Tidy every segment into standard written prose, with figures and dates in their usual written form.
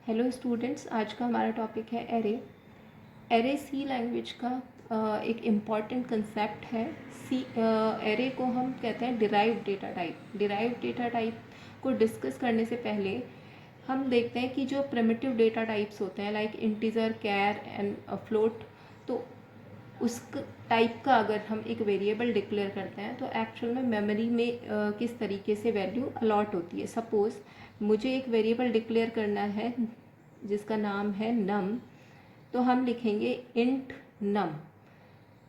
Hello students, आज का हमारा टॉपिक है एरे। एरे सी लैंग्वेज का एक इम्पॉर्टेंट कंसेप्ट है। एरे को हम कहते हैं derived data type. Derived data type को डिस्कस करने से पहले हम देखते हैं कि जो प्रिमिटिव डेटा टाइप्स होते हैं like integer, char and float, तो उस टाइप का अगर हम एक वेरिएबल डिक्लेयर करते हैं तो एक्चुअल में मेमोरी में किस तरीके से वैल्यू अलॉट होती है। सपोज़ मुझे एक वेरिएबल डिक्लेयर करना है जिसका नाम है नम, तो हम लिखेंगे इंट नम।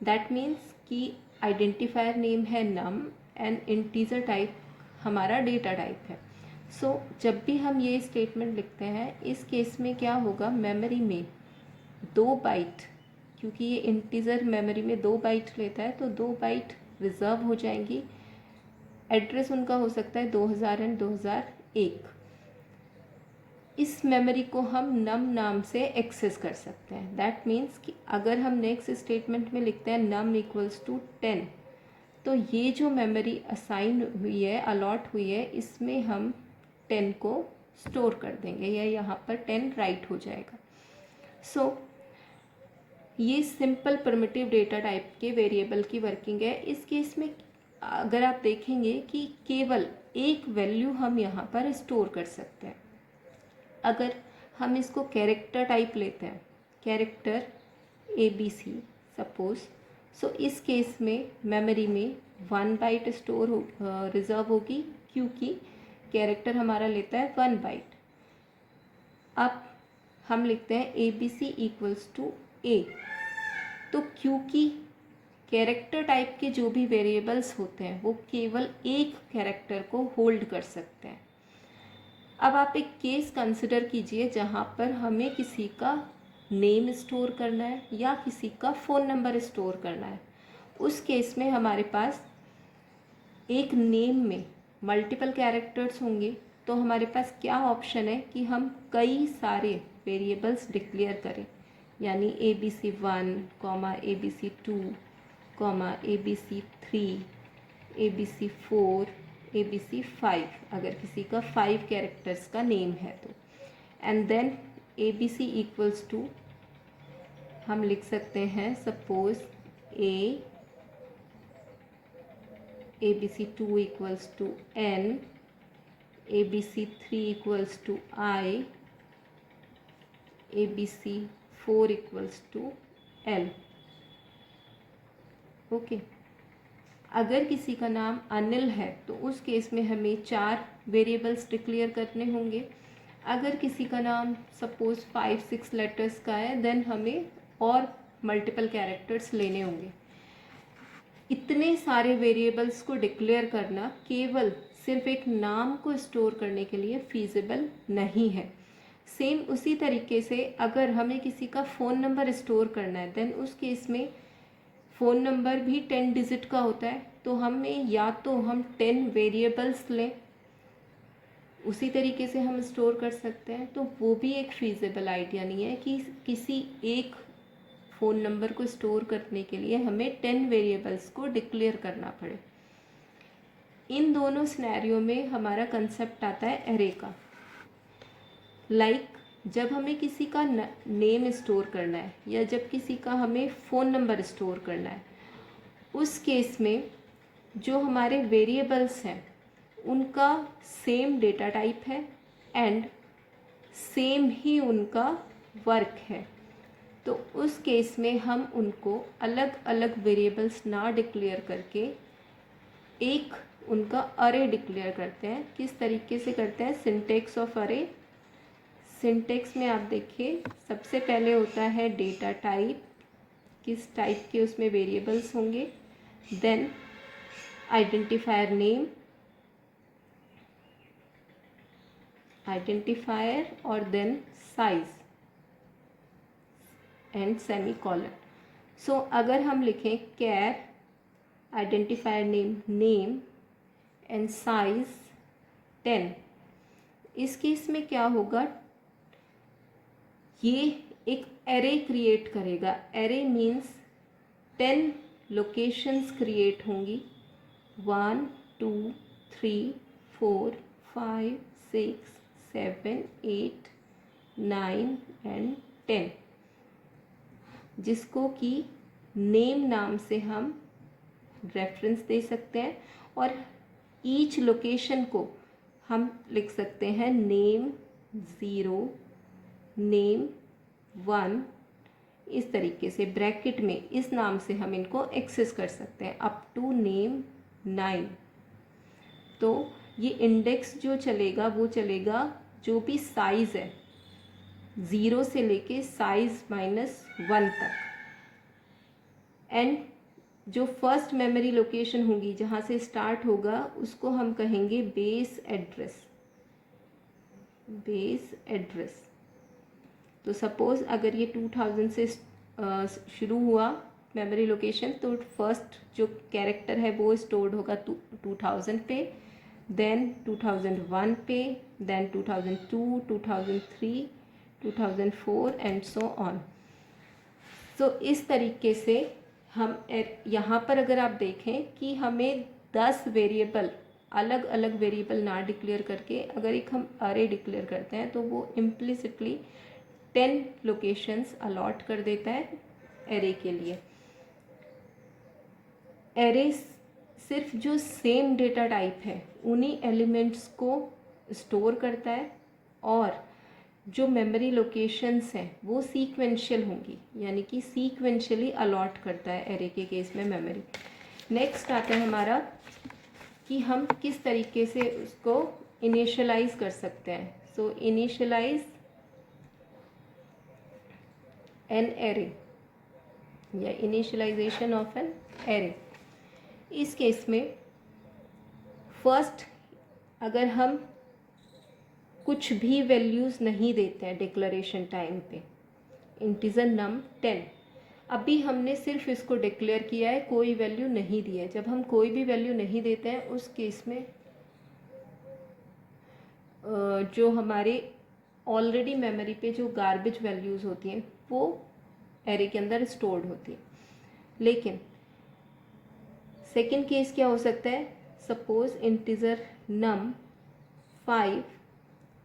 दैट मीन्स कि आइडेंटिफायर नेम है नम एंड इंटीजर टाइप हमारा डेटा टाइप है। सो जब भी हम ये स्टेटमेंट लिखते हैं, इस केस में क्या होगा, मेमोरी में 2 बाइट, क्योंकि ये इंटीजर मेमोरी में 2 बाइट लेता है तो 2 बाइट रिजर्व हो जाएंगी। एड्रेस उनका हो सकता है 2000 एंड 2001। इस मेमोरी को हम नम नाम से एक्सेस कर सकते हैं। दैट मीन्स कि अगर हम नेक्स्ट स्टेटमेंट में लिखते हैं नम इक्वल्स टू 10, तो ये जो मेमोरी असाइन हुई है, अलॉट हुई है, इसमें हम 10 को स्टोर कर देंगे या यहाँ पर 10 राइट हो जाएगा। सो ये सिंपल प्रिमिटिव डेटा टाइप के वेरिएबल की वर्किंग है। इस केस में अगर आप देखेंगे कि केवल एक वैल्यू हम यहाँ पर स्टोर कर सकते हैं। अगर हम इसको कैरेक्टर टाइप लेते हैं, कैरेक्टर ABC सपोज, सो इस केस में मेमोरी में 1 बाइट स्टोर रिजर्व होगी, क्योंकि कैरेक्टर हमारा लेता है 1 बाइट। अब हम लिखते हैं ABC इक्वल्स टू A, तो क्योंकि कैरेक्टर टाइप के जो भी वेरिएबल्स होते हैं वो केवल एक कैरेक्टर को होल्ड कर सकते हैं। अब आप एक केस कंसिडर कीजिए जहाँ पर हमें किसी का नेम स्टोर करना है या किसी का फ़ोन नंबर स्टोर करना है। उस केस में हमारे पास एक नेम में मल्टीपल कैरेक्टर्स होंगे, तो हमारे पास क्या ऑप्शन है कि हम कई सारे वेरिएबल्स डिक्लेयर करें, यानी ABC1, ABC2, ABC3, ABC4, ABC5, अगर किसी का 5 कैरेक्टर्स का नेम है तो। And then ABC equals to हम लिख सकते हैं suppose ABC2 equals to N, ABC3 equals to I, ABC4 equals to L। Okay, अगर किसी का नाम अनिल है तो उस केस में हमें 4 वेरिएबल्स डिक्लेयर करने होंगे। अगर किसी का नाम सपोज 5-6 लेटर्स का है, देन हमें और मल्टीपल कैरेक्टर्स लेने होंगे। इतने सारे वेरिएबल्स को डिक्लेयर करना केवल सिर्फ एक नाम को स्टोर करने के लिए फीजिबल नहीं है। सेम उसी तरीके से अगर हमें किसी का फ़ोन नंबर स्टोर करना है, देन उस केस में फ़ोन नंबर भी 10 डिजिट का होता है, तो हमें या तो हम 10 वेरिएबल्स लें, उसी तरीके से हम स्टोर कर सकते हैं, तो वो भी एक फीजिबल आइडिया नहीं है कि किसी एक फ़ोन नंबर को स्टोर करने के लिए हमें 10 वेरिएबल्स को डिक्लेयर करना पड़े। इन दोनों सिनेरियो में हमारा कंसेप्ट आता है एरे का। जब हमें किसी का नेम स्टोर करना है या जब किसी का हमें फ़ोन नंबर स्टोर करना है, उस केस में जो हमारे वेरिएबल्स हैं उनका सेम डेटा टाइप है एंड सेम ही उनका वर्क है। तो उस केस में हम उनको अलग अलग वेरिएबल्स ना डिक्लेयर करके एक उनका अरे डिक्लेयर करते हैं। किस तरीके से करते हैं, सिंटेक्स ऑफ अरे। सिंटेक्स में आप देखिए, सबसे पहले होता है डेटा टाइप, किस टाइप के उसमें वेरिएबल्स होंगे, देन आइडेंटिफायर नेम, आइडेंटिफायर और देन साइज एंड सेमीकोलन। सो अगर हम लिखें कैर आइडेंटिफायर नेम एंड साइज 10, इस केस में क्या होगा, ये एक एरे क्रिएट करेगा। एरे मीन्स 10 लोकेशंस क्रिएट होंगी, 1 2 3 4 5 6 7 8 9 एंड 10, जिसको कि नेम नाम से हम रेफरेंस दे सकते हैं, और ईच लोकेशन को हम लिख सकते हैं नेम 0, नेम 1, इस तरीके से ब्रैकेट में इस नाम से हम इनको एक्सेस कर सकते हैं अप टू नेम 9। तो ये इंडेक्स जो चलेगा वो चलेगा जो भी साइज़ है 0 से लेके साइज़ -1 तक, एंड जो फर्स्ट मेमोरी लोकेशन होगी जहाँ से स्टार्ट होगा उसको हम कहेंगे बेस एड्रेस। Base address. तो सपोज़ अगर ये 2000 से शुरू हुआ मेमोरी लोकेशन, तो फर्स्ट जो कैरेक्टर है वो स्टोर्ड होगा 2000 पे, देन 2001 पे, देन 2002, 2003, 2004 एंड सो ऑन। तो इस तरीके से हम यहाँ पर अगर आप देखें कि हमें 10 वेरिएबल, अलग अलग वेरिएबल ना डिक्लेयर करके अगर एक हम अरे डिक्लेयर करते हैं तो वो इम्प्लिसिटली 10 लोकेशंस अलॉट कर देता है एरे के लिए। एरे सिर्फ जो सेम डेटा टाइप है उन्हीं एलिमेंट्स को स्टोर करता है, और जो मेमोरी लोकेशंस हैं वो सीक्वेंशियल होंगी, यानी कि सीक्वेंशियली अलॉट करता है एरे के केस में मेमोरी। नेक्स्ट आता है हमारा कि हम किस तरीके से उसको इनिशियलाइज कर सकते हैं। सो इनिशियलाइज एन एरे या इनिशियलाइजेशन ऑफ एन एरे। इस केस में फर्स्ट अगर हम कुछ भी वैल्यूज़ नहीं देते हैं डिक्लेरेशन टाइम पे, इंटीजर नम 10, अभी हमने सिर्फ इसको डिक्लेयर किया है, कोई वैल्यू नहीं दी है। जब हम कोई भी वैल्यू नहीं देते हैं उस केस में जो हमारे ऑलरेडी मेमोरी पे जो गार्बेज वैल्यूज़ होती हैं वो एरे के अंदर स्टोर्ड होती हैं। लेकिन सेकेंड केस क्या हो सकता है, suppose integer num 5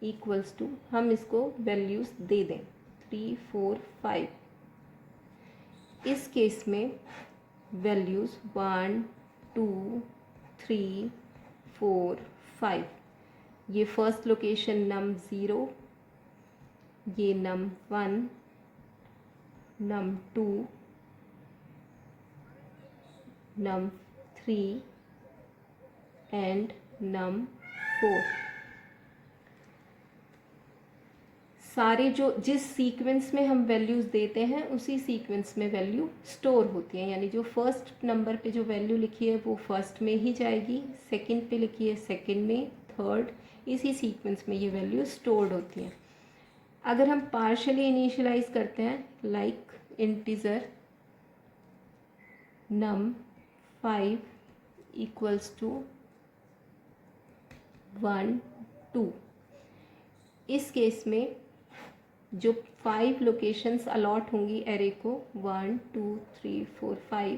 equals to, हम इसको वैल्यूज़ दे दें 3, 4, 5। इस केस में वैल्यूज़ 1, 2, 3, 4, 5, ये फर्स्ट लोकेशन नम 0, ये नम 1, नम 2, नम 3 एंड नम 4। सारे जो जिस सीक्वेंस में हम वैल्यूज़ देते हैं उसी सीक्वेंस में वैल्यू स्टोर होती है, यानी जो फर्स्ट नंबर पे जो वैल्यू लिखी है वो फर्स्ट में ही जाएगी, सेकंड पे लिखी है सेकंड में, थर्ड, इसी सीक्वेंस में ये वैल्यू स्टोर्ड होती हैं। अगर हम पार्शली इनिशियलाइज करते हैं like integer num 5 equals to 1, 2, इस केस में जो 5 लोकेशंस अलॉट होंगी एरे को 1, 2, 3, 4, 5,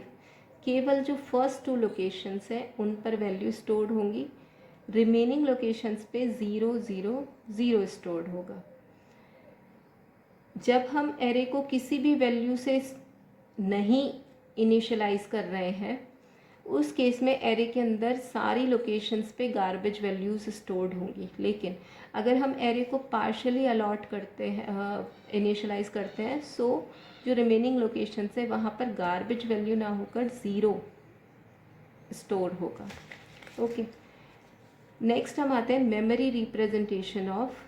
केवल जो फर्स्ट 2 लोकेशंस हैं उन पर वैल्यू स्टोर्ड होंगी, रिमेनिंग लोकेशंस पे 0, 0, 0 स्टोर्ड होगा। जब हम एरे को किसी भी वैल्यू से नहीं इनिशियलाइज कर रहे हैं उस केस में एरे के अंदर सारी लोकेशंस पे गार्बेज वैल्यूज़ स्टोर्ड होंगी। लेकिन अगर हम एरे को पार्शली अलॉट करते हैं, इनिशियलाइज करते हैं, सो जो रिमेनिंग लोकेशंस है वहाँ पर गार्बेज वैल्यू ना होकर 0 स्टोर होगा। ओके, नेक्स्ट हम आते हैं memory representation of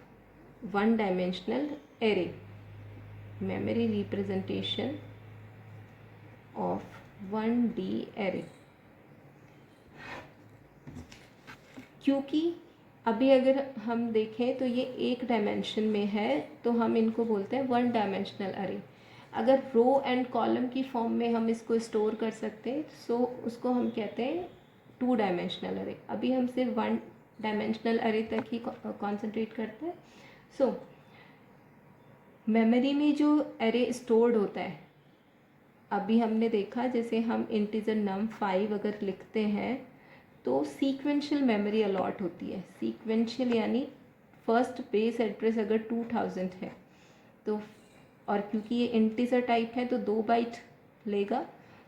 1 dimensional array. Memory representation of 1D array. क्योंकि अभी अगर हम देखें तो ये एक डायमेंशन में है तो हम इनको बोलते हैं 1 डायमेंशनल अरे। अगर रो एंड कॉलम की फॉर्म में हम इसको स्टोर कर सकते हैं सो उसको हम कहते हैं 2 डायमेंशनल अरे। अभी हम सिर्फ 1 डायमेंशनल अरे तक ही कॉन्सेंट्रेट करते हैं। सो मेमोरी में जो अरे स्टोर्ड होता है, अभी हमने देखा जैसे हम इंटीजर नम 5 अगर लिखते हैं तो सीक्वेंशियल मेमोरी अलॉट होती है। सीक्वेंशियल यानी फर्स्ट बेस एड्रेस अगर 2000 है तो और क्योंकि ये इंटीजर टाइप है तो 2 बाइट लेगा,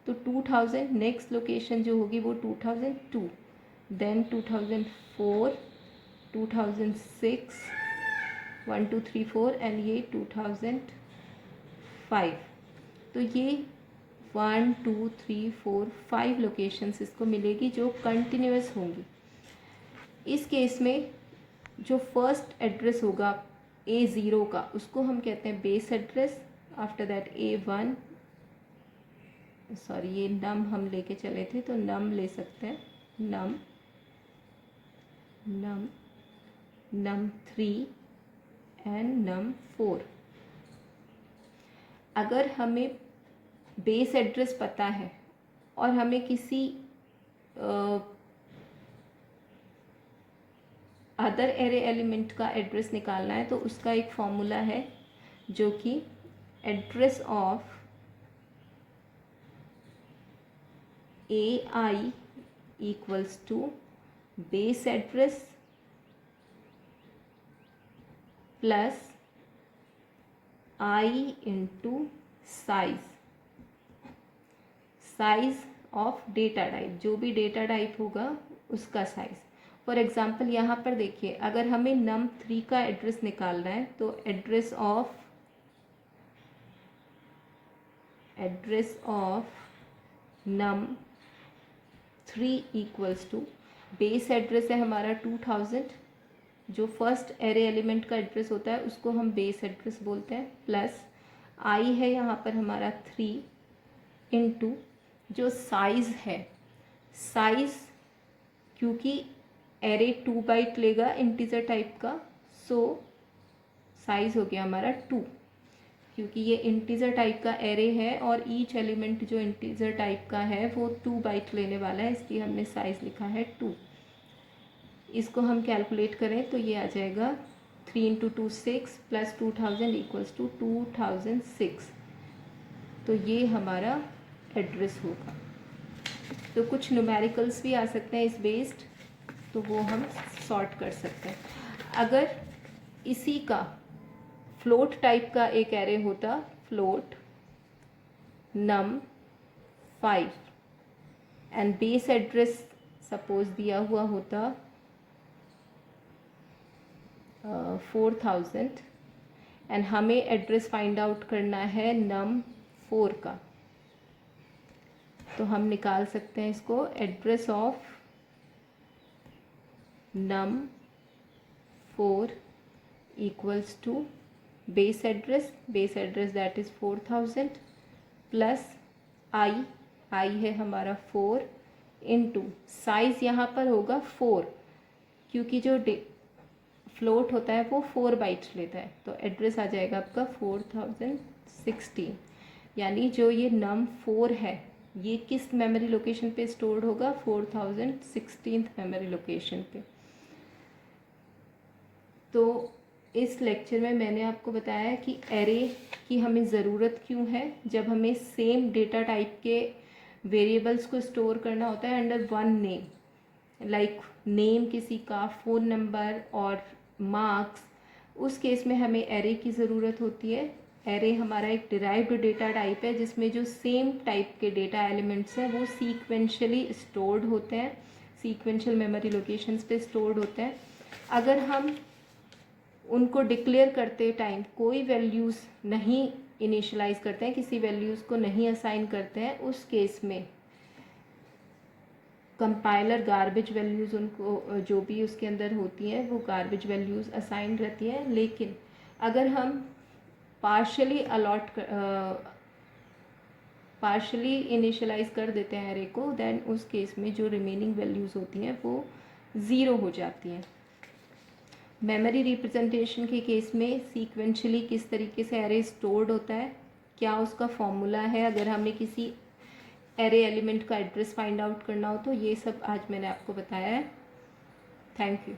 तो 2000 नेक्स्ट लोकेशन जो होगी वो 2002, देन 2004, 2006, 1 2 3 4 एंड ये 2005। तो ये 1 2 3 4 5 लोकेशंस इसको मिलेगी जो कंटिन्यूस होंगी। इस केस में जो फर्स्ट एड्रेस होगा A0 का उसको हम कहते हैं base address. After that A1, sorry ये नम हम लेके चले थे तो नम ले सकते हैं, नम नम नम 3 एंड नम 4। अगर हमें बेस एड्रेस पता है और हमें किसी अदर एरे एलिमेंट का एड्रेस निकालना है तो उसका एक फॉर्मूला है जो कि address of AI equals to base address plus I into size of data type, जो भी डेटा टाइप होगा उसका साइज। फॉर एग्ज़ाम्पल यहाँ पर देखिए, अगर हमें num3 का एड्रेस निकालना है तो address of num3 equals to base address है हमारा 2000, जो फर्स्ट एरे एलिमेंट का एड्रेस होता है उसको हम बेस एड्रेस बोलते हैं, प्लस I है यहाँ पर हमारा 3 इंटू जो साइज़ है, साइज़ क्योंकि एरे 2 बाइट लेगा इंटीजर टाइप का, सो साइज़ हो गया हमारा 2, क्योंकि ये इंटीजर टाइप का एरे है और ईच एलिमेंट जो इंटीजर टाइप का है वो 2 बाइट लेने वाला है, इसलिए हमने साइज़ लिखा है 2। इसको हम कैलकुलेट करें तो ये आ जाएगा 3 इंटू 2 6 प्लस 2000 इक्वल्स टू 2006। तो ये हमारा एड्रेस होगा। तो कुछ न्यूमेरिकल्स भी आ सकते हैं इस बेस्ड, तो वो हम सॉर्ट कर सकते हैं। अगर इसी का फ्लोट टाइप का एक एरे होता, float num5 and base address suppose दिया हुआ होता 4000 एंड हमें एड्रेस फाइंड आउट करना है num4 का, तो हम निकाल सकते हैं इसको, address of num4 equals to base address that is 4000 plus I है हमारा 4 इंटू साइज़ यहाँ पर होगा 4, क्योंकि जो फ्लोट होता है वो 4 बाइट्स लेता है, तो एड्रेस आ जाएगा आपका 4016। यानी जो ये num4 है ये किस मेमोरी लोकेशन पे स्टोर्ड होगा, 4016 मेमोरी लोकेशन पे। तो इस लेक्चर में मैंने आपको बताया कि एरे की हमें ज़रूरत क्यों है, जब हमें सेम डेटा टाइप के वेरिएबल्स को स्टोर करना होता है under one name, like name किसी का, फ़ोन नंबर और मार्क्स, उस केस में हमें एरे की ज़रूरत होती है। एरे हमारा एक डिराइव्ड डेटा टाइप है जिसमें जो सेम टाइप के डेटा एलिमेंट्स हैं वो सीक्वेंशियली स्टोर्ड होते हैं, सीक्वेंशियल मेमोरी लोकेशंस पे स्टोर्ड होते हैं। अगर हम उनको डिक्लेयर करते टाइम कोई वैल्यूज़ नहीं इनिशियलाइज करते हैं, किसी वैल्यूज़ को नहीं असाइन करते हैं, उस केस में कंपाइलर गार्बेज वैल्यूज़ उनको जो भी उसके अंदर होती हैं वो गार्बेज वैल्यूज़ असाइन रहती हैं। लेकिन अगर हम पार्शली इनिशियलाइज कर देते हैं एरे को, देन उस केस में जो रिमेनिंग वैल्यूज़ होती हैं वो ज़ीरो हो जाती हैं। मेमोरी रिप्रेजेंटेशन के केस में सीक्वेंशली किस तरीके से एरे स्टोर्ड होता है, क्या उसका फॉर्मूला है, अगर हमें किसी एरे एलिमेंट का एड्रेस फाइंड आउट करना हो, तो ये सब आज मैंने आपको बताया है। Thank you.